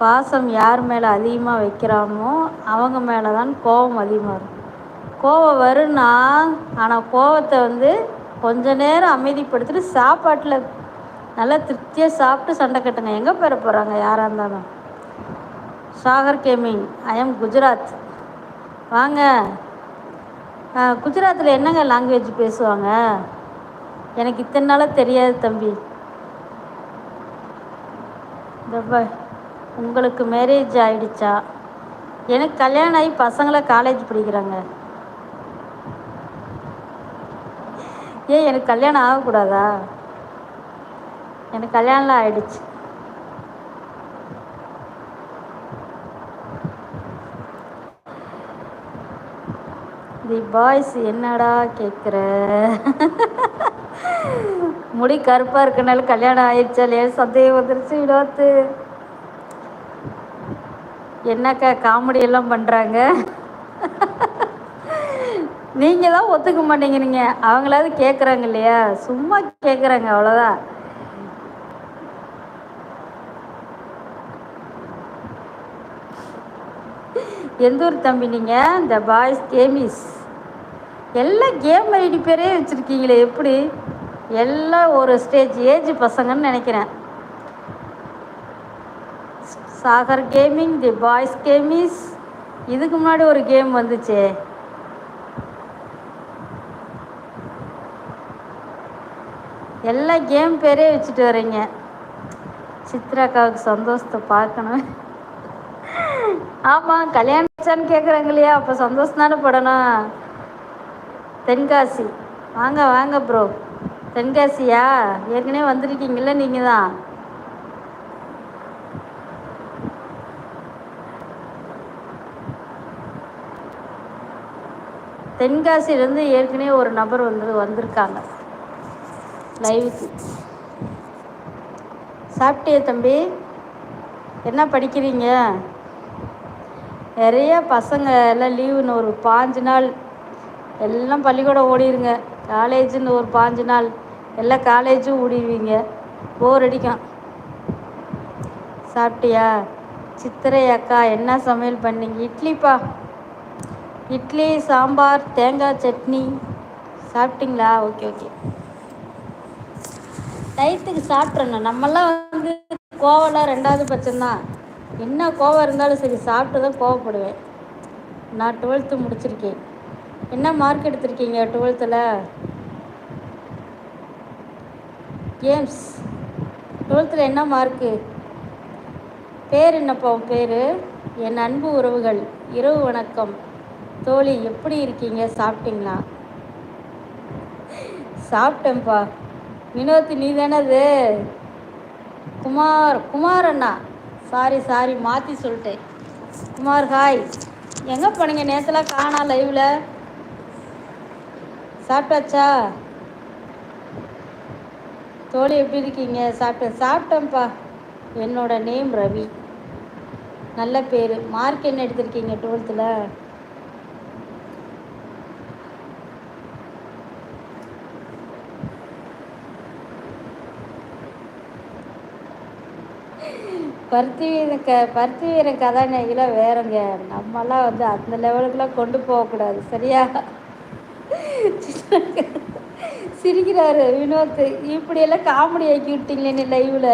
பாசம் யார் மேலே அதிகமாக வைக்கிறானோ அவங்க மேலே தான் கோபம் அதிகமாக இருக்கும். கோபம் வரும்னா, ஆனால் கோபத்தை கொஞ்ச நேரம் அமைதிப்படுத்திட்டு சாப்பாட்டில் நல்லா திருப்தியாக சாப்பிட்டு சண்டை கட்டுங்க. எங்கே பெற போகிறாங்க யாராக இருந்தாலும். Sagar gaming, I am Gujarat. வாங்க. குஜராத்தில் என்னங்க லாங்குவேஜ் பேசுவாங்க? எனக்கு இத்தனை நாளாக தெரியாது தம்பி. உங்களுக்கு மேரேஜ் ஆகிடுச்சா? எனக்கு கல்யாணம் ஆகி பசங்களாம் காலேஜ் படிக்கிறாங்க. ஏன் எனக்கு கல்யாணம் ஆகக்கூடாதா? எனக்கு கல்யாணம்லாம் ஆகிடுச்சு. தி பாய்ஸ் என்னடா கேட்குற? முடி கருப்பாக இருக்கனால கல்யாணம் ஆயிடுச்சா இல்லையா சந்தேகம் வந்துருச்சு. வினோத்து என்னக்கா காமெடி எல்லாம் பண்ணுறாங்க? நீங்கள் தான் ஒத்துக்க மாட்டேங்கிறீங்க. அவங்களாவது கேட்குறாங்க இல்லையா? சும்மா கேட்குறாங்க, அவ்வளோதான். எந்த ஊர் தம்பி நீங்கள்? இந்த பாய்ஸ் கேமிஸ் எல்லாம் கேம் ஐடி பேரே வச்சுருக்கீங்களே, எப்படி? எல்லாம் ஒரு ஸ்டேஜ் ஏஜ் பசங்கன்னு நினைக்கிறேன். Sagar gaming, the boys games. இதுக்கு முன்னாடி ஒரு கேம் வந்துச்சே, எல்லாம் கேம் பேரே வச்சுட்டு வரீங்க. சித்ராக்காவுக்கு சந்தோஷத்தை பார்க்கணும். ஆமாம், கல்யாணம் ஆச்சான்னு கேட்குறாங்க இல்லையா? அப்போ சந்தோஷம் தானே படணும். தென்காசி வாங்க வாங்க ப்ரோ. தென்காசியா? ஏற்கனவே வந்திருக்கீங்கள நீங்கள் தான். தென்காசியிலேருந்து ஏற்கனவே ஒரு நபர் வந்திருக்காங்க லைவுக்கு. சாப்பிட்டியா தம்பி? என்ன படிக்கிறீங்க? நிறைய பசங்க எல்லாம் லீவுன்னு ஒரு 5 நாள் எல்லாம் பள்ளிக்கூடம் ஓடிடுங்க. காலேஜுன்னு ஒரு 5 நாள் எல்லாம் காலேஜும் ஓடிடுவீங்க. போர் அடிக்கும். சாப்பிட்டியா? சித்திரை அக்கா என்ன சமையல் பண்ணீங்க? இட்லிப்பா. இட்லி, சாம்பார், தேங்காய் சட்னி. சாப்பிட்டீங்களா? Okay okay. டயத்துக்கு சாப்பிட்றணும். நம்மெல்லாம் கோவம்லாம் 2வது பட்சம்தான். என்ன கோவம் இருந்தாலும் சரி, சாப்பிட்டு தான் கோவப்படுவேன். நான் 12th முடிச்சிருக்கேன். என்ன மார்க் எடுத்திருக்கீங்க 12th? கேம்ஸ். 12th என்ன மார்க்கு? பேர் என்னப்பா உன் பேர்? என் அன்பு உறவுகள், இரவு வணக்கம். தோழி எப்படி இருக்கீங்க? சாப்பிட்டீங்களா? சாப்பிட்டேன்ப்பா. வினோத் நீ தானே அது? குமார் அண்ணா. சாரி மாற்றி சொல்லிட்டேன். குமார் ஹாய். எங்கே போனீங்க? நேற்றுலாம் காணா லைவில். சாப்பிட்டாச்சா? தோழி எப்படி இருக்கீங்க? சாப்பிட்டேன்ப்பா. என்னோட நேம் ரவி. நல்ல பேர். மார்க் என்ன எடுத்திருக்கீங்க 12th? பருத்தி வீரன் கதாநாயகிலாம் வேறங்க. நம்மலாம் அந்த லெவலுக்குலாம் கொண்டு போகக்கூடாது, சரியா? சிரிக்கிறாரு வினோத். இப்படியெல்லாம் காமெடி ஆக்கி விட்டீங்களே லைவில்.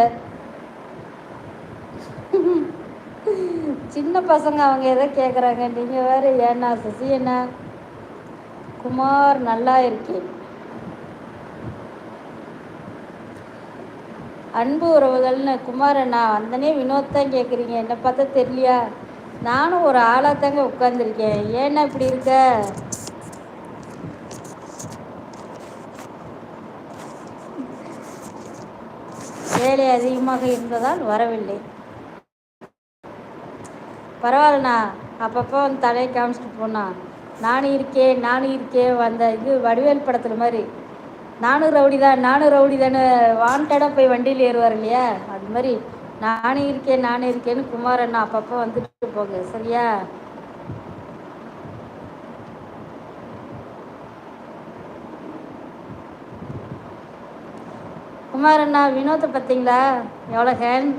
சின்ன பசங்க அவங்க எதை கேட்குறாங்க, நீங்கள் வேறு. ஏன்னா சசி என்ன? குமார் நல்லா இருக்கேன். அன்பு உறவுகள்னு குமாரண்ணா வந்தனே வினோத் தான் கேட்குறீங்க. என்னை பார்த்தா தெரியலையா? நானும் ஒரு ஆளாக தாங்க உட்காந்துருக்கேன். ஏன்னா இப்படி இருக்க? வேலை அதிகமாக இருந்ததால் வரவில்லை. பரவாயில்லண்ணா, அப்பப்போ தலையை காமிச்சிட்டு போனா. நானும் இருக்கேன் வந்த இது வடிவேல் படத்தில் மாதிரி. நானும் ரவுடி தானே வாண்டடாக போய் வண்டியில் ஏறுவார் இல்லையா? அது மாதிரி நானும் இருக்கேன்னு குமாரண்ணா அப்பப்போ வந்துட்டு போங்க, சரியா? குமாரண்ணா வினோத்தை பார்த்தீங்களா? எவ்வளோ ஹேண்ட்